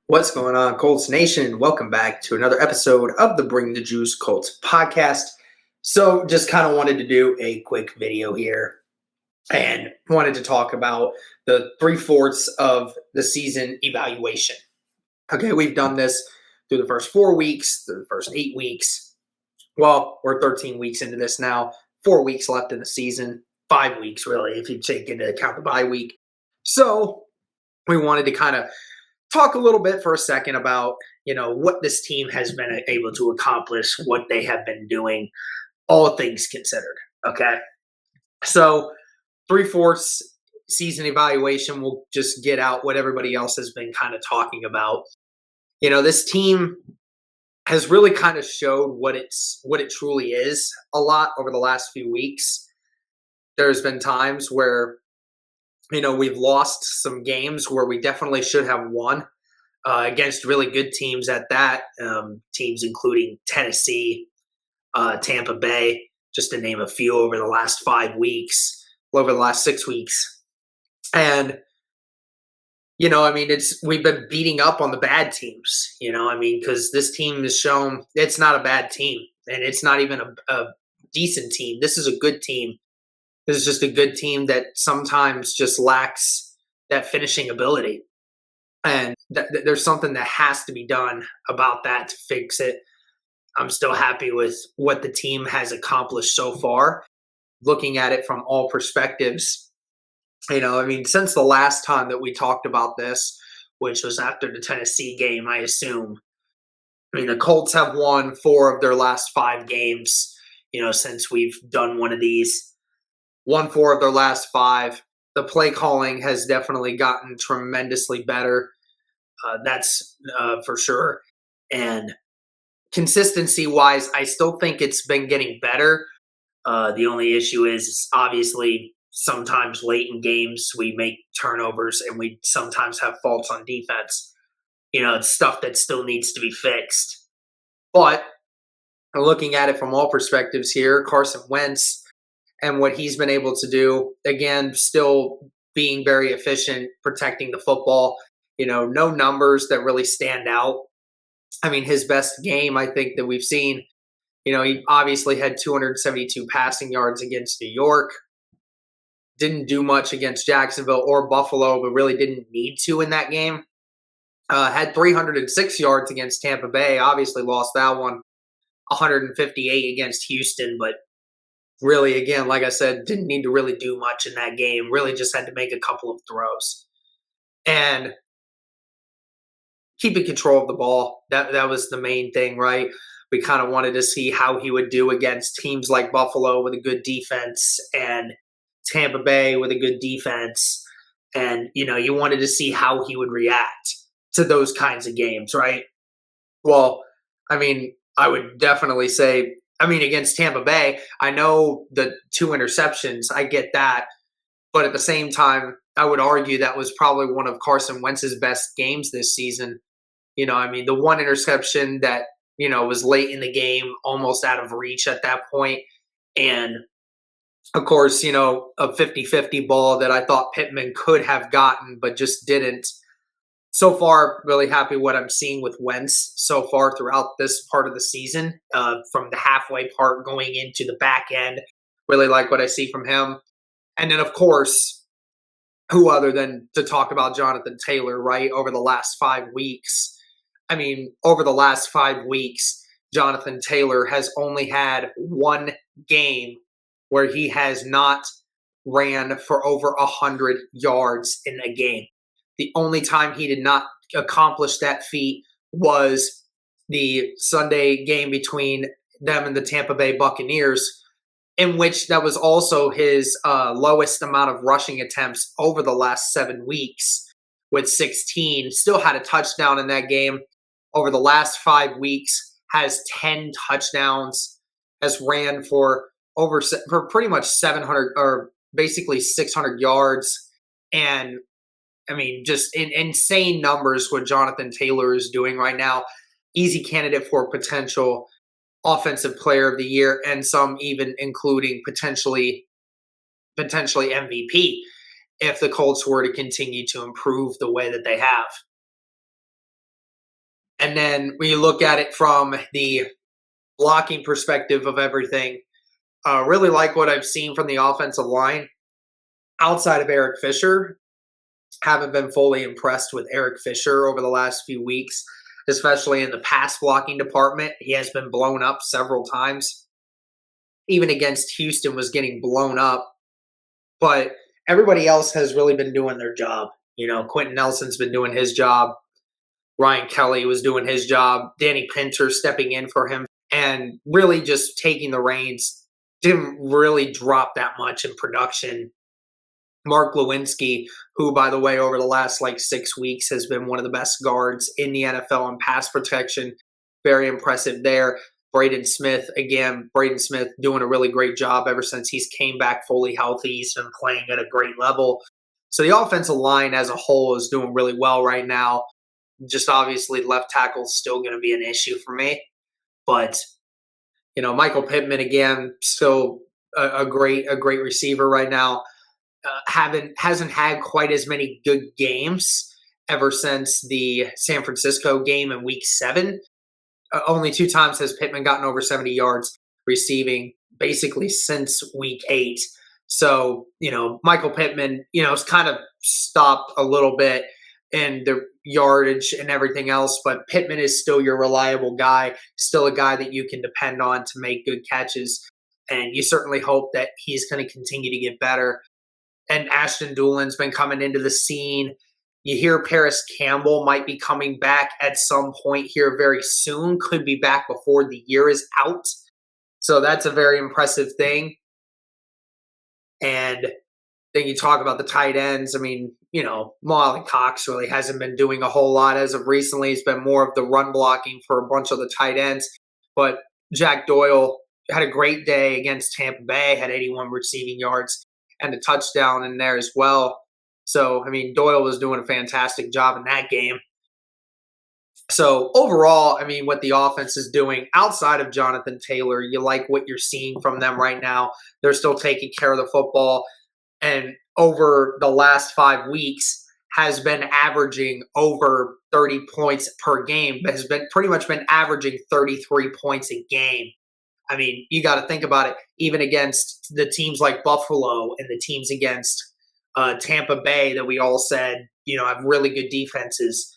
What's going on, Colts Nation? Welcome back to another episode of the Bring the Juice Colts podcast. So, just kind of wanted to do a quick video here and wanted to talk about the three-fourths of the season evaluation. Okay, we've done this through the first 4 weeks, through the first 8 weeks. Well, we're 13 weeks into this now, 4 weeks left in the season, 5 weeks really, if you take into account the bye week. So, we wanted to kind of talk a little bit for a second about, what this team has been able to accomplish, what they have been doing, all things considered. Okay. So, three-fourths season evaluation will just get out what everybody else has been kind of talking about. This team has really kind of showed what it truly is a lot over the last few weeks. There's been times where we've lost some games where we definitely should have won against really good teams at that. Teams including Tennessee, Tampa Bay, just to name a few over the last 5 weeks, over the last 6 weeks. And, we've been beating up on the bad teams, because this team has shown it's not a bad team and it's not even a decent team. This is a good team. This is just a good team that sometimes just lacks that finishing ability. And there's something that has to be done about that to fix it. I'm still happy with what the team has accomplished so far, looking at it from all perspectives. Since the last time that we talked about this, which was after the Tennessee game, I assume. The Colts have won 4 of their last 5 games, since we've done one of these. Won 4 of their last 5. The play calling has definitely gotten tremendously better. That's for sure. And consistency-wise, I still think it's been getting better. The only issue is obviously sometimes late in games we make turnovers and we sometimes have faults on defense. It's stuff that still needs to be fixed. But looking at it from all perspectives here, Carson Wentz and what he's been able to do, again, still being very efficient, protecting the football. No numbers that really stand out. His best game, I think, that we've seen, he obviously had 272 passing yards against New York. Didn't do much against Jacksonville or Buffalo, but really didn't need to in that game. Had 306 yards against Tampa Bay. Obviously lost that one. 158 against Houston, but really, again, like I said, didn't need to really do much in that game. Really just had to make a couple of throws. And keeping control of the ball, that was the main thing, right? We kind of wanted to see how he would do against teams like Buffalo with a good defense and Tampa Bay with a good defense. And, you wanted to see how he would react to those kinds of games, right? Well, I would definitely say, against Tampa Bay, I know the 2 interceptions, I get that. But at the same time, I would argue that was probably one of Carson Wentz's best games this season. The 1 interception that, was late in the game, almost out of reach at that point. And, of course, a 50-50 ball that I thought Pittman could have gotten, but just didn't. So far, really happy what I'm seeing with Wentz so far throughout this part of the season, from the halfway part going into the back end. Really like what I see from him. And then, of course, who other than to talk about Jonathan Taylor, right, over the last 5 weeks. Over the last 5 weeks, Jonathan Taylor has only had 1 game where he has not ran for over 100 yards in a game. The only time he did not accomplish that feat was the Sunday game between them and the Tampa Bay Buccaneers, in which that was also his lowest amount of rushing attempts over the last 7 weeks with 16. Still had a touchdown in that game. Over the last 5 weeks, has 10 touchdowns, has ran for pretty much 700 or basically 600 yards. And just insane numbers what Jonathan Taylor is doing right now. Easy candidate for potential offensive player of the year, and some even including potentially MVP if the Colts were to continue to improve the way that they have. And then when you look at it from the blocking perspective of everything, really like what I've seen from the offensive line outside of Eric Fisher. Haven't been fully impressed with Eric Fisher over the last few weeks, especially in the pass blocking department. He has been blown up several times. Even against Houston was getting blown up. But everybody else has really been doing their job. Quentin Nelson's been doing his job. Ryan Kelly was doing his job. Danny Pinter stepping in for him and really just taking the reins. Didn't really drop that much in production. Mark Lewinsky, who, by the way, over the last 6 weeks has been one of the best guards in the NFL in pass protection. Very impressive there. Braden Smith doing a really great job ever since he's came back fully healthy. He's been playing at a great level. So the offensive line as a whole is doing really well right now. Just obviously left tackle is still going to be an issue for me. But, Michael Pittman, again, still a great receiver right now. Hasn't had quite as many good games ever since the San Francisco game in week 7. Only 2 times has Pittman gotten over 70 yards receiving, basically since week 8. So, Michael Pittman, has kind of stopped a little bit in the yardage and everything else, but Pittman is still your reliable guy, still a guy that you can depend on to make good catches. And you certainly hope that he's going to continue to get better. And Ashton Doolin's been coming into the scene. You hear Paris Campbell might be coming back at some point here very soon, could be back before the year is out. So that's a very impressive thing. And then you talk about the tight ends. I mean, Molly Cox really hasn't been doing a whole lot as of recently. It's been more of the run blocking for a bunch of the tight ends. But Jack Doyle had a great day against Tampa Bay, had 81 receiving yards and a touchdown in there as well. So, Doyle was doing a fantastic job in that game. So, overall, what the offense is doing outside of Jonathan Taylor, you like what you're seeing from them right now. They're still taking care of the football. And over the last 5 weeks has been averaging over 30 points per game, but has been pretty much been averaging 33 points a game. You got to think about it. Even against the teams like Buffalo and the teams against Tampa Bay that we all said, have really good defenses,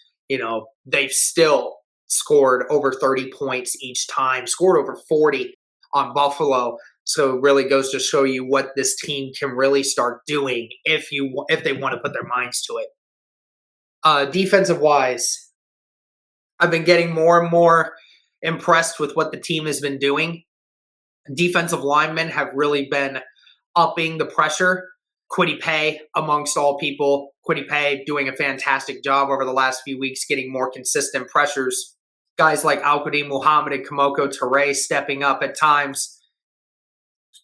they've still scored over 30 points each time, scored over 40 on Buffalo. So it really goes to show you what this team can really start doing if they want to put their minds to it. Defensive-wise, I've been getting more and more impressed with what the team has been doing. Defensive linemen have really been upping the pressure. Kwity Paye, amongst all people. Kwity Paye doing a fantastic job over the last few weeks, getting more consistent pressures. Guys like Al-Qadim Muhammad and Kamoko Toure stepping up at times.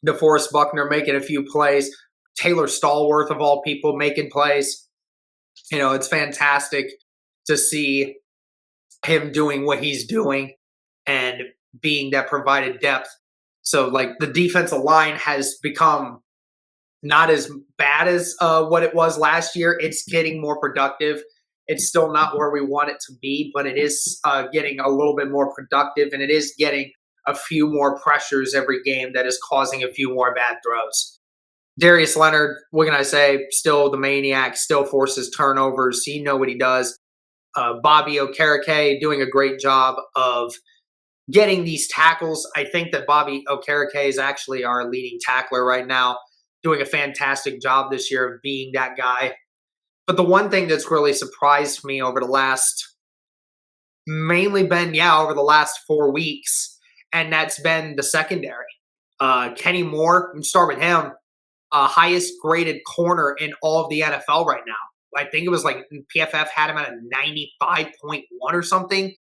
DeForest Buckner making a few plays. Taylor Stallworth, of all people, making plays. It's fantastic to see him doing what he's doing and being that provided depth. So, the defensive line has become not as bad as what it was last year. It's getting more productive. It's still not where we want it to be, but it is getting a little bit more productive, and it is getting a few more pressures every game that is causing a few more bad throws. Darius Leonard, what can I say? Still the maniac, still forces turnovers. You know what he does. Bobby Okereke doing a great job of getting these tackles. I think that Bobby Okereke is actually our leading tackler right now, doing a fantastic job this year of being that guy. But the one thing that's really surprised me over the last 4 weeks, and that's been the secondary. Kenny Moore, we can start with him, highest graded corner in all of the NFL right now. I think it was PFF had him at a 95.1 or something,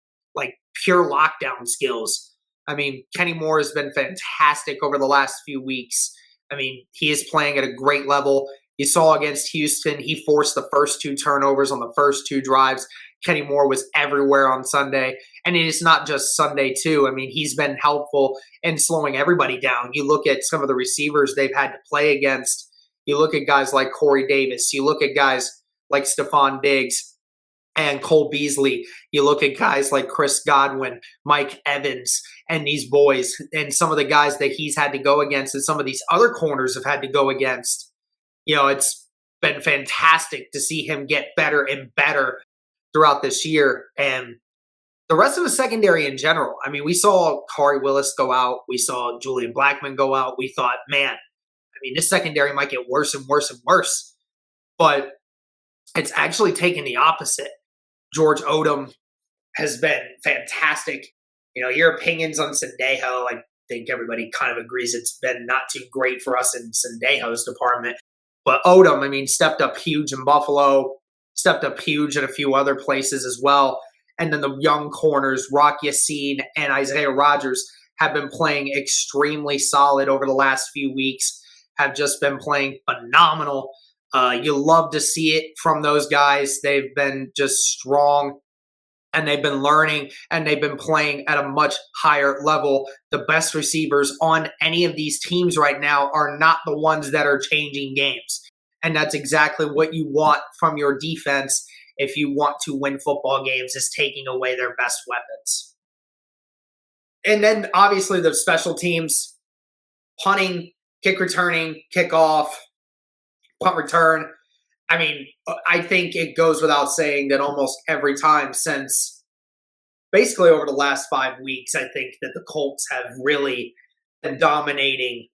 pure lockdown skills. Kenny Moore has been fantastic over the last few weeks. He is playing at a great level. You saw against Houston, he forced the first 2 turnovers on the first 2 drives. Kenny Moore was everywhere on Sunday. And it is not just Sunday, too. He's been helpful in slowing everybody down. You look at some of the receivers they've had to play against. You look at guys like Corey Davis. You look at guys like Stephon Diggs. and Cole Beasley. You look at guys like Chris Godwin, Mike Evans, and these boys, and some of the guys that he's had to go against, and some of these other corners have had to go against. It's been fantastic to see him get better and better throughout this year. And the rest of the secondary in general, I mean, we saw Kari Willis go out. We saw Julian Blackmon go out. We thought, man, I mean, this secondary might get worse and worse and worse. But it's actually taken the opposite. George Odom has been fantastic. Your opinions on Sendejo, I think everybody kind of agrees it's been not too great for us in Sendejo's department. But Odom, I mean, stepped up huge in Buffalo, stepped up huge in a few other places as well. And then the young corners, Rock Yassin and Isaiah Rodgers, have been playing extremely solid over the last few weeks, have just been playing phenomenal. You love to see it from those guys. They've been just strong, and they've been learning, and they've been playing at a much higher level. The best receivers on any of these teams right now are not the ones that are changing games. And that's exactly what you want from your defense if you want to win football games, is taking away their best weapons. And then obviously the special teams, punting, kick returning, kickoff, punt return. I mean, I think it goes without saying that almost every time since basically over the last 5 weeks, I think that the Colts have really been dominating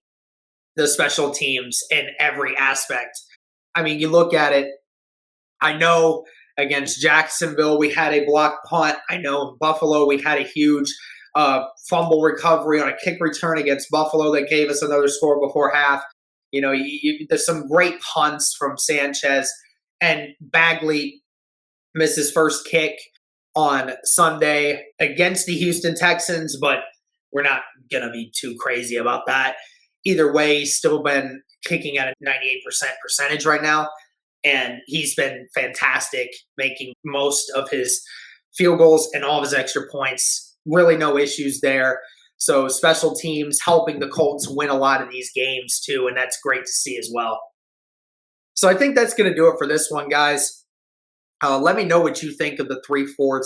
the special teams in every aspect. I mean, you look at it, I know against Jacksonville we had a blocked punt. I know in Buffalo we had a huge fumble recovery on a kick return against Buffalo that gave us another score before half. There's some great punts from Sanchez, and Bagley missed his first kick on Sunday against the Houston Texans, but we're not going to be too crazy about that. Either way, he's still been kicking at a 98% percentage right now, and he's been fantastic, making most of his field goals and all of his extra points. Really no issues there. So special teams helping the Colts win a lot of these games too, and that's great to see as well. So I think that's going to do it for this one, guys. Let me know what you think of the 3/4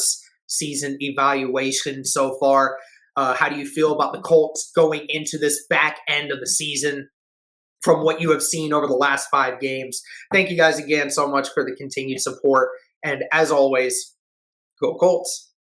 season evaluation so far. How do you feel about the Colts going into this back end of the season from what you have seen over the last 5 games? Thank you guys again so much for the continued support. And as always, go Colts.